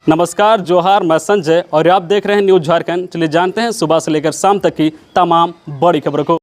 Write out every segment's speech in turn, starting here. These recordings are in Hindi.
नमस्कार, जोहार, मैं संजय और आप देख रहे हैं न्यूज झारखंड। चलिए जानते हैं सुबह से लेकर शाम तक की तमाम बड़ी खबरों को।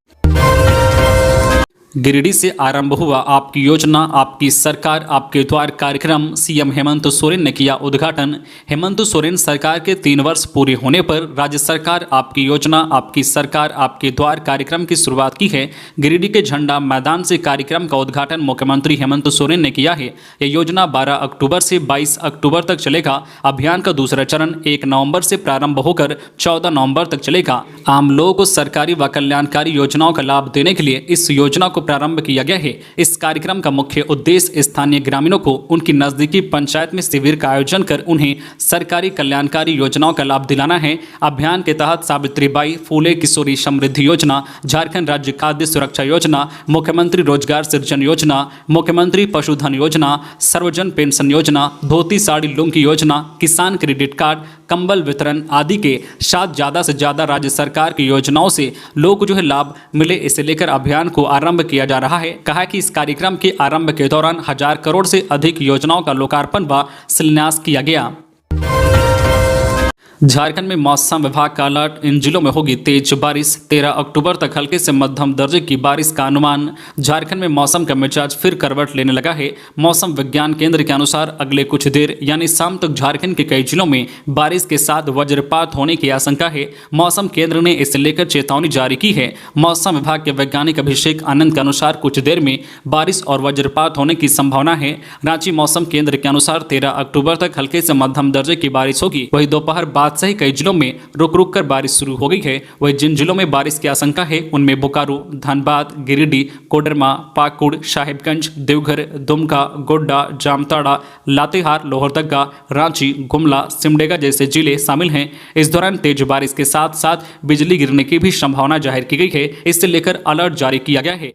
गिरिडीह से आरंभ हुआ आपकी योजना आपकी सरकार आपके द्वार कार्यक्रम। सीएम हेमंत सोरेन ने किया उद्घाटन। हेमंत सोरेन सरकार के 3 वर्ष पूरे होने पर राज्य सरकार आपकी योजना आपकी सरकार आपके द्वार कार्यक्रम की शुरुआत की है। गिरिडीह के झंडा मैदान से कार्यक्रम का उद्घाटन मुख्यमंत्री हेमंत सोरेन ने किया है। यह योजना 12 अक्टूबर से 22 अक्टूबर तक चलेगा। अभियान का दूसरा चरण 1 नवंबर से प्रारंभ होकर 14 नवंबर तक चलेगा। आम लोगों को सरकारी व कल्याणकारी योजनाओं का लाभ देने के लिए इस योजना को प्रारंभ किया गया है। इस कार्यक्रम का मुख्य उद्देश्य स्थानीय ग्रामीणों को उनकी नजदीकी पंचायत में शिविर का आयोजन कर उन्हें सरकारी कल्याणकारी योजनाओं का लाभ दिलाना है। अभियान के तहत सावित्रीबाई फूले किशोरी समृद्धि योजना, झारखंड राज्य खाद्य सुरक्षा योजना, मुख्यमंत्री रोजगार सृजन योजना, मुख्यमंत्री पशुधन योजना, सर्वजन पेंशन योजना, धोती साड़ी लुंगी योजना, किसान क्रेडिट कार्ड, कंबल वितरण आदि के साथ ज़्यादा से ज़्यादा राज्य सरकार की योजनाओं से लोग को लाभ मिले, इसे लेकर अभियान को आरंभ किया जा रहा है। कहा कि इस कार्यक्रम के आरंभ के दौरान 1000 करोड़ से अधिक योजनाओं का लोकार्पण व शिलान्यास किया गया। झारखंड में मौसम विभाग का अलर्ट, इन जिलों में होगी तेज बारिश। 13 अक्टूबर तक हल्के से मध्यम दर्जे की बारिश का अनुमान। झारखंड में मौसम का मिजाज फिर करवट लेने लगा है। मौसम विज्ञान केंद्र के अनुसार अगले कुछ देर यानी शाम तक झारखंड के कई जिलों में बारिश के साथ वज्रपात होने की आशंका है। मौसम केंद्र ने इसे लेकर चेतावनी जारी की है। मौसम विभाग के वैज्ञानिक अभिषेक आनंद के अनुसार कुछ देर में बारिश और वज्रपात होने की संभावना है। रांची मौसम केंद्र के अनुसार 13 अक्टूबर तक हल्के से मध्यम दर्जे की बारिश होगी। वही दोपहर बाद सही कई जिलों में रुक रुक कर बारिश शुरू हो गई है। वही जिन जिलों में बारिश की आशंका है उनमें बोकारो, धनबाद, गिरिडीह, कोडरमा, पाकुड़, साहिबगंज, देवघर, दुमका, गोड्डा, जामताड़ा, लातेहार, लोहरदगा, रांची, गुमला, सिमडेगा जैसे जिले शामिल हैं। इस दौरान तेज बारिश के साथ साथ बिजली गिरने की भी संभावना जाहिर की गई है। इससे लेकर अलर्ट जारी किया गया है।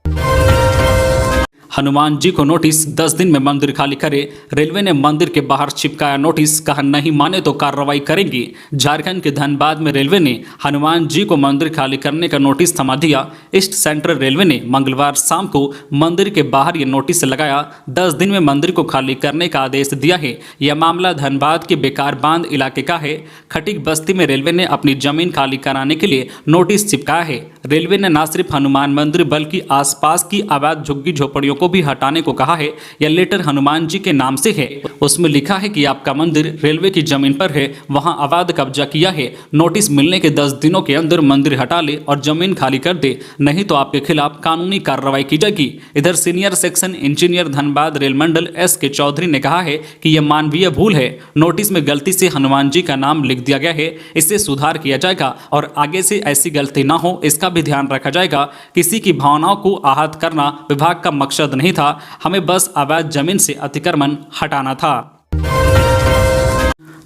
हनुमान जी को नोटिस, 10 दिन में मंदिर खाली करे। रेलवे ने मंदिर के बाहर चिपकाया नोटिस, कहा नहीं माने तो कार्रवाई करेंगी। झारखंड के धनबाद में रेलवे ने हनुमान जी को मंदिर खाली करने का नोटिस थमा दिया। ईस्ट सेंट्रल रेलवे ने मंगलवार शाम को मंदिर के बाहर ये नोटिस लगाया। 10 दिन में मंदिर को खाली करने का आदेश दिया है। यह मामला धनबाद के बेकार बांध इलाके का है। खटीक बस्ती में रेलवे ने अपनी जमीन खाली कराने के लिए नोटिस चिपकाया है। रेलवे ने न सिर्फ हनुमान मंदिर बल्कि आसपास की अवैध झुग्गी झोपड़ियों को भी हटाने को कहा है। यह लेटर हनुमान जी के नाम से है। उसमें लिखा है कि आपका मंदिर रेलवे की जमीन पर है, वहां अवैध कब्जा किया है। नोटिस मिलने के 10 दिनों के अंदर मंदिर हटा ले और जमीन खाली कर दे, नहीं तो आपके खिलाफ कानूनी कार्रवाई की जाएगी। इधर senior section engineer Dhanbad rail मंडल SK चौधरी ने कहा है कि यह मानवीय भूल है। नोटिस में गलती से हनुमान जी का नाम लिख दिया गया है, इससे सुधार किया जाएगा और आगे से ऐसी गलती ना हो इसका भी ध्यान रखा जाएगा। किसी की भावनाओं को आहत करना विभाग का मकसद नहीं था, हमें बस अवैध जमीन से अतिक्रमण हटाना था।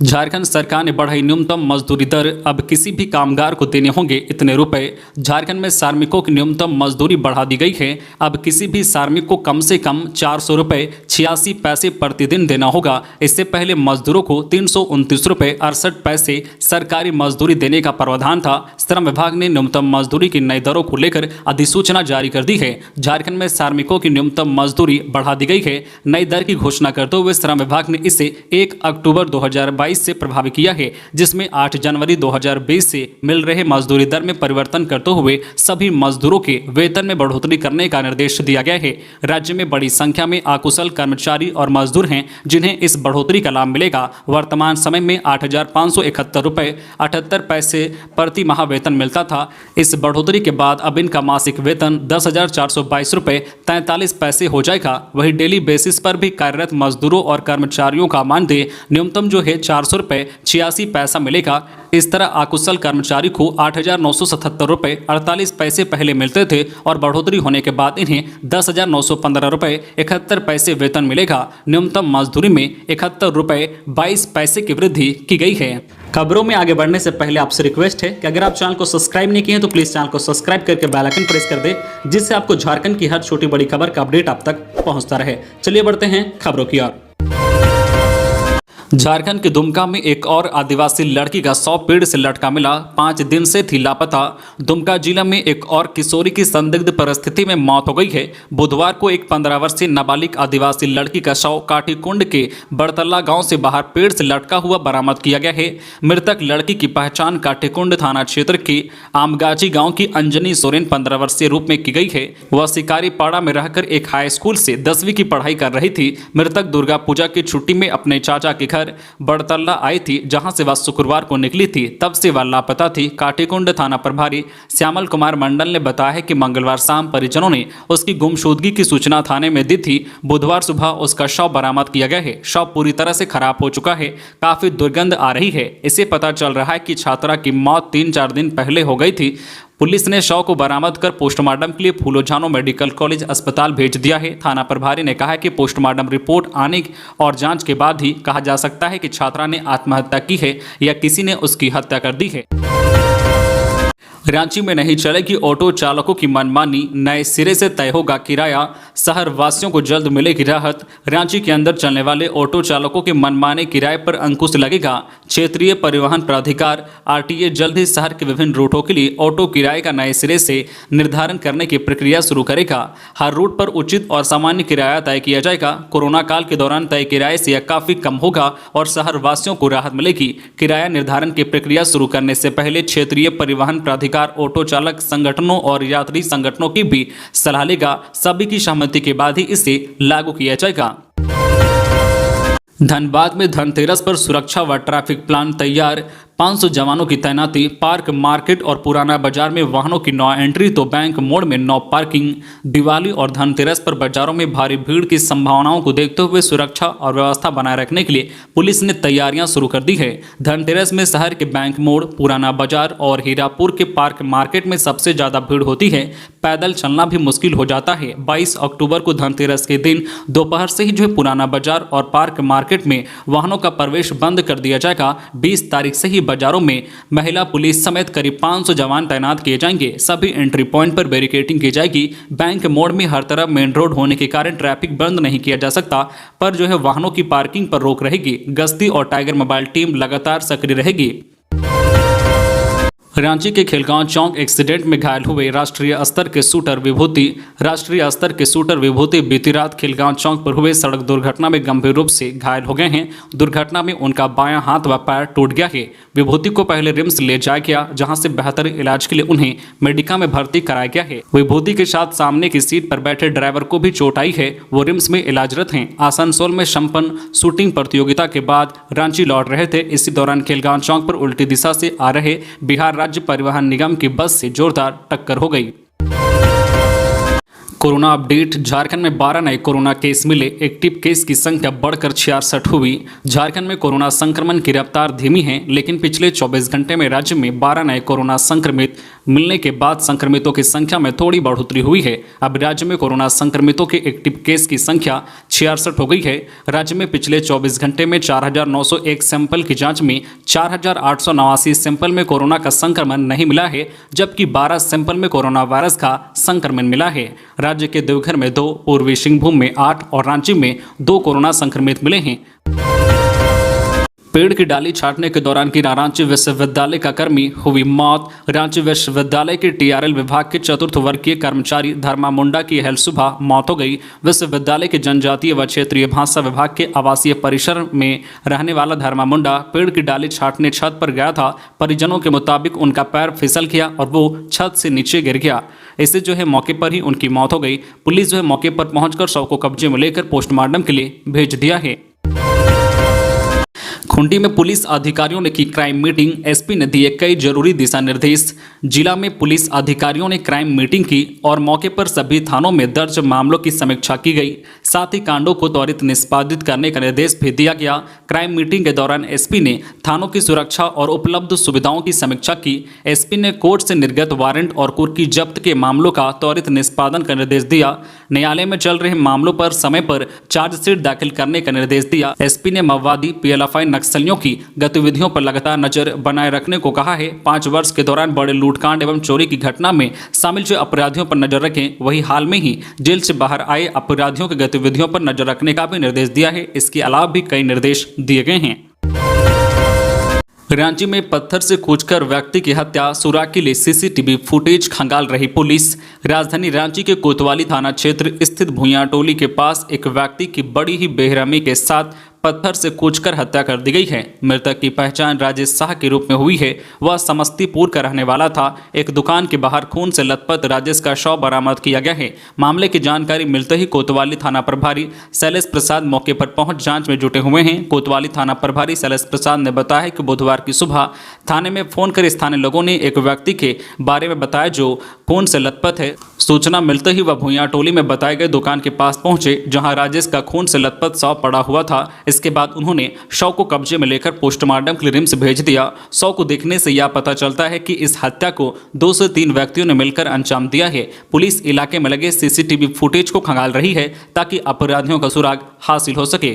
झारखंड सरकार ने बढ़ाई न्यूनतम मजदूरी दर, अब किसी भी कामगार को देने होंगे इतने रुपए। झारखंड में श्रमिकों की न्यूनतम मजदूरी बढ़ा दी गई है। अब किसी भी श्रमिक को कम से कम 400 रुपये 86 पैसे प्रतिदिन देना होगा। इससे पहले मजदूरों को 329 रुपये 68 पैसे सरकारी मजदूरी देने का प्रावधान था। श्रम विभाग ने न्यूनतम मजदूरी की नई दरों को लेकर अधिसूचना जारी कर दी है। झारखंड में श्रमिकों की न्यूनतम मजदूरी बढ़ा दी गई है। नई दर की घोषणा करते हुए श्रम विभाग ने इसे 1 अक्टूबर 2022 से प्रभावी किया है, जिसमें 8 जनवरी 2020 से मिल रहे मजदूरी दर में परिवर्तन करते हुए सभी मजदूरों के वेतन में बढ़ोतरी करने का निर्देश दिया गया है। राज्य में बड़ी संख्या में अकुशल कर्मचारी और मजदूर हैं जिन्हें इस बढ़ोतरी का लाभ मिलेगा। वर्तमान समय में 8,571 रुपये 78 पैसे प्रति माह वेतन मिलता था। इस बढ़ोतरी के बाद अब इनका मासिक वेतन 10,422 रुपये 43 पैसे हो जाएगा। वही डेली बेसिस पर भी कार्यरत मजदूरों और कर्मचारियों का मानदेय न्यूनतम जो है 400 रुपये 86 पैसा मिलेगा। इस तरह अकुशल कर्मचारी को 8,977 रुपये 48 पैसे पहले मिलते थे और बढ़ोतरी होने के बाद इन्हें 10,915 रुपये 71 पैसे वेतन मिलेगा। न्यूनतम मजदूरी में 71 रुपये 22 पैसे की वृद्धि की गई है। खबरों में आगे बढ़ने से पहले आपसे रिक्वेस्ट है कि अगर आप चैनल को सब्सक्राइब नहीं किए हैं तो प्लीज़ चैनल को सब्सक्राइब करके बेल आइकन प्रेस कर दे, जिससे आपको झारखंड की हर छोटी बड़ी खबर का अपडेट आप तक पहुंचता रहे। चलिए बढ़ते हैं खबरों की ओर। झारखंड के दुमका में एक और आदिवासी लड़की का 100 पेड़ से लटका मिला, 5 दिन से थी लापता। दुमका जिला में एक और किशोरी की संदिग्ध परिस्थिति में मौत हो गई है। बुधवार को एक 15 वर्षीय नाबालिग आदिवासी लड़की का शव काठीकुंड के बड़तल्ला गांव से बाहर पेड़ से लटका हुआ बरामद किया गया है। मृतक लड़की की पहचान काठीकुंड थाना क्षेत्र के आमगाजी गाँव की अंजनी सोरेन 15 वर्षीय रूप में की गई है। वह शिकारीपाड़ा में रहकर एक हाई स्कूल से 10वीं की पढ़ाई कर रही थी। मृतक दुर्गा पूजा की छुट्टी में अपने चाचा के घर बड़तल्ला आई थी, जहां से वह शुक्रवार को निकली थी। तब से वह लापता थी। काठीकुंड थाना प्रभारी श्यामल कुमार मंडल ने बताया है कि मंगलवार शाम परिजनों ने उसकी गुमशुदगी की सूचना थाने में दी थी। बुधवार सुबह उसका शव बरामद किया गया है। शव पूरी तरह से खराब हो चुका है, काफी दुर्गंध आ रही है। इसे पता चल रहा है कि छात्रा की मौत 3-4 दिन पहले हो गई थी। पुलिस ने शव को बरामद कर पोस्टमार्टम के लिए फूलोझानो मेडिकल कॉलेज अस्पताल भेज दिया है। थाना प्रभारी ने कहा कि पोस्टमार्टम रिपोर्ट आने और जांच के बाद ही कहा जा सकता है कि छात्रा ने आत्महत्या की है या किसी ने उसकी हत्या कर दी है। रांची में नहीं चलेगी ऑटो चालकों की मनमानी, नए सिरे से तय होगा किराया, शहर वासियों को जल्द मिलेगी राहत। रांची के अंदर चलने वाले ऑटो चालकों के मनमाने किराए पर अंकुश लगेगा। क्षेत्रीय परिवहन प्राधिकार आरटीए जल्द ही शहर के विभिन्न रूटों के लिए ऑटो किराए का नए सिरे से निर्धारण करने की प्रक्रिया शुरू करेगा। हर रूट पर उचित और सामान्य किराया तय किया जाएगा। कोरोना काल के दौरान तय किराए से यह काफी कम होगा और शहर वासियों को राहत मिलेगी। किराया निर्धारण की प्रक्रिया शुरू करने से पहले क्षेत्रीय परिवहन प्राधिकार ऑटो चालक संगठनों और यात्री संगठनों की भी सलाह लेगा। सभी की सहमति के बाद ही इसे लागू किया जाएगा। धनबाद में धनतेरस पर सुरक्षा व ट्रैफिक प्लान तैयार, 500 जवानों की तैनाती। पार्क, मार्केट और पुराना बाजार में वाहनों की 9 एंट्री तो बैंक मोड़ में 9 पार्किंग। दिवाली और धनतेरस पर बाजारों में भारी भीड़ की संभावनाओं को देखते हुए सुरक्षा और व्यवस्था बनाए रखने के लिए पुलिस ने तैयारियां शुरू कर दी है। धनतेरस में शहर के बैंक मोड़, पुराना बाजार और हीरापुर के पार्क मार्केट में सबसे ज्यादा भीड़ होती है। पैदल चलना भी मुश्किल हो जाता है। 22 अक्टूबर को धनतेरस के दिन दोपहर से ही पुराना बाजार और पार्क मार्केट में वाहनों का प्रवेश बंद कर दिया जाएगा। 20 तारीख से ही बाजारों में महिला पुलिस समेत करीब 500 जवान तैनात किए जाएंगे। सभी एंट्री पॉइंट पर बैरिकेडिंग की जाएगी। बैंक मोड़ में हर तरफ मेन रोड होने के कारण ट्रैफिक बंद नहीं किया जा सकता, पर वाहनों की पार्किंग पर रोक रहेगी। गश्ती और टाइगर मोबाइल टीम लगातार सक्रिय रहेगी। रांची के खिलगांव चौक एक्सीडेंट में घायल हुए राष्ट्रीय स्तर के शूटर विभूति बीती रात खिलगांव चौक पर हुए सड़क दुर्घटना में गंभीर रूप से घायल हो गए हैं। दुर्घटना में उनका बायां हाथ व पैर टूट गया है। विभूति को पहले रिम्स ले जाया गया, जहां से बेहतर इलाज के लिए उन्हें मेडिका में भर्ती कराया गया है। विभूति के साथ सामने की सीट पर बैठे ड्राइवर को भी चोट आई है। वो रिम्स में इलाजरत हैं। आसनसोल में संपन्न शूटिंग प्रतियोगिता के बाद रांची लौट रहे थे। इसी दौरान खिलगांव चौक पर उल्टी दिशा से आ रहे बिहार राज्य परिवहन निगम की बस से जोरदार टक्कर हो गई। Corona update. झारखंड में 12 नए कोरोना केस मिले। एक्टिव केस की संख्या बढ़कर 66 हुई। झारखंड में कोरोना संक्रमण की रफ्तार धीमी है, लेकिन पिछले 24 घंटे में राज्य में 12 नए कोरोना संक्रमित मिलने के बाद संक्रमितों की संख्या में थोड़ी बढ़ोतरी हुई है। अब राज्य में कोरोना संक्रमितों के एक्टिव केस की संख्या 66 हो गई है। राज्य में पिछले 24 घंटे में 4901 सैंपल की जांच में 4889 सैंपल में कोरोना का संक्रमण नहीं मिला है, जबकि 12 सैंपल में कोरोना वायरस का संक्रमण मिला है। राज्य के देवघर में 2, पूर्वी सिंहभूम में 8 और रांची में 2 कोरोना संक्रमित मिले हैं। पेड़ की डाली छाटने के दौरान गिरा रांची विश्वविद्यालय का कर्मी, हुई मौत। रांची विश्वविद्यालय के टीआरएल विभाग के 4th वर्गीय कर्मचारी धर्मा मुंडा की हल सुबह मौत हो गई। विश्वविद्यालय के जनजातीय व क्षेत्रीय भाषा विभाग के आवासीय परिसर में रहने वाला धर्मा मुंडा पेड़ की डाली छाटने छत पर गया था। परिजनों के मुताबिक उनका पैर फिसल गया और वो छत से नीचे गिर गया। इससे मौके पर ही उनकी मौत हो गई। पुलिस मौके पर पहुंचकर शव को कब्जे में लेकर पोस्टमार्टम के लिए भेज दिया है। खूंटी में पुलिस अधिकारियों ने की क्राइम मीटिंग। एसपी ने दिए कई जरूरी दिशा निर्देश। जिला में पुलिस अधिकारियों ने क्राइम मीटिंग की और मौके पर सभी थानों में दर्ज मामलों की समीक्षा की गई। साथ ही कांडों को त्वरित निष्पादित करने का निर्देश भी दिया गया। क्राइम मीटिंग के दौरान एसपी ने थानों की सुरक्षा और उपलब्ध सुविधाओं की समीक्षा की। एसपी ने कोर्ट से निर्गत वारंट और कुर्की जब्त के मामलों का त्वरित निष्पादन का निर्देश दिया। न्यायालय में चल रहे मामलों पर समय पर चार्जशीट दाखिल करने का निर्देश दिया। एसपी ने माओवादी पीएलएफआई नक्सलियों की गतिविधियों पर लगातार नजर बनाए रखने को कहा है। 5 वर्ष के दौरान बड़े लूटकांड एवं चोरी की घटना में शामिल जो अपराधियों पर नजर रखें, वही हाल में ही जेल से बाहर आए अपराधियों की गतिविधियों पर नजर रखने का भी निर्देश दिया है। इसके अलावा भी कई निर्देश दिए गए हैं। रांची में पत्थर से कूचकर व्यक्ति की हत्या, सुराग के लिए सीसीटीवी फुटेज खंगाल रही पुलिस। राजधानी रांची के कोतवाली थाना क्षेत्र स्थित भुइयां टोली के पास एक व्यक्ति की बड़ी ही बेरहमी के साथ पत्थर से कूचकर हत्या कर दी गई है। मृतक की पहचान राजेश शाह के रूप में हुई है। वह समस्तीपुर का रहने वाला था। एक दुकान के बाहर खून से लथपथ राजेश का शव बरामद किया गया है। मामले की जानकारी मिलते ही कोतवाली थाना प्रभारी शैलेश प्रसाद मौके पर पहुंच जांच में जुटे हुए हैं। कोतवाली थाना प्रभारी शैलेश प्रसाद ने बताया कि बुधवार की सुबह थाने में फोन कर स्थानीय लोगों ने एक व्यक्ति के बारे में बताया जो खून से लथपथ है। सूचना मिलते ही वह भुइयां टोली में बताए गए दुकान के पास पहुंचे, जहां राजेश का खून से लथपथ शव पड़ा हुआ था। इसके बाद उन्होंने शव को कब्जे में लेकर पोस्टमार्टम के लिए रिम्स भेज दिया। शव को देखने से यह पता चलता है कि इस हत्या को 2 से 3 व्यक्तियों ने मिलकर अंजाम दिया है। पुलिस इलाके में लगे सीसीटीवी फुटेज को खंगाल रही है ताकि अपराधियों का सुराग हासिल हो सके।